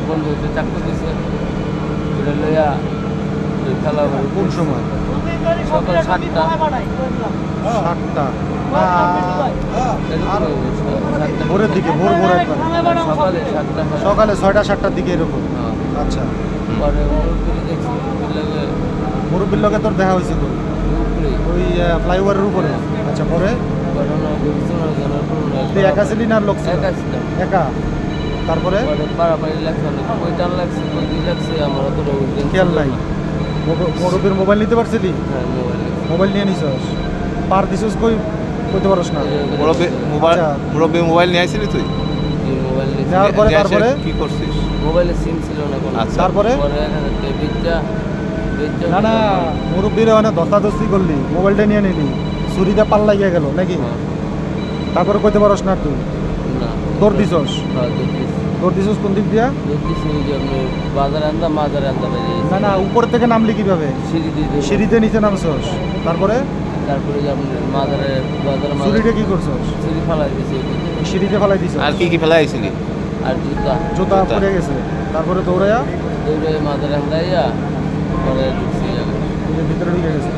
বন্ধু হচ্ছে চাকরি দিছে ওটা লইয়া খেলা হবে। কোন সময়? সকাল 7টা। 7টা আর 7টা ভোরের দিকে, ভোর একবার সকালে 7টা। সকালে 6টা 7টার দিকে এরকম। হ্যাঁ। আচ্ছা, পরে মুরব্বী দেখছি লাগে মুরব্বীর লগে তোর দেখা হয়েছে কই? উপরে ওই ফ্লাইওভারের উপরে। আচ্ছা, পরে ঘটনা ঘটছে না জানার তুই একা ছিলি না আর লোক ছিল? একা ছিলাম। একা। তারপরে পরে পাড়াপাড়ি লাগছে অনেক, কই টান লাগছে কই কি লাগছে আমার অত খেয়াল নাই। মুরব্বীর মোবাইল নিতে পারছিলি? হ্যাঁ মোবাইলে মোবাইল নিয়ে নিছস? পার দিছস কই? কইতে পারস না? মুরব্বী মোবাইল নিয়ে আইছিলি তুই? মোবাইল নেওয়ার পরে নিয়ে এসে তারপরে কি করছিস? মোবাইলে সিম ছিল না কোনো। আচ্ছা। তারপরে? পরে 1000 টাকা বেচা না না, মুরব্বীর মানে ধস্তাধস্তি করলি, মোবাইলটা নিয়ে নিলি, ছুরিতে পাল্লা গিয়ে গেল নাকি? হ্যাঁ। তারপরে কইতে পারস না তুই? না দৌড় দিছস? হ্যাঁ দুধ দৌড় দিছস কোন দিক দিয়া? দিছি ওই যে আপনি বাজারে আনতাম মাজারে আনতাম না না, উপর থেকে নামলি কিভাবে? সিঁড়ি দিয়ে সিঁড়িতে নিচে নামছস? তারপরে তারপরে যে আপনি বাজারে ছুরিটা কি করছস? সিঁড়ি ফালাই দিয়েছি সিঁড়িতে ফেলাই দিছস? আর কি কি ফেলা আইছিলি? আর জুতা জুতা জুতা। পড়ে গেছে। তারপরে দৌড়াইয়া দৌড়ে মাজারে আনতাইয়া পরে ঢুকছি ভিতরে ঢুকে গেছে।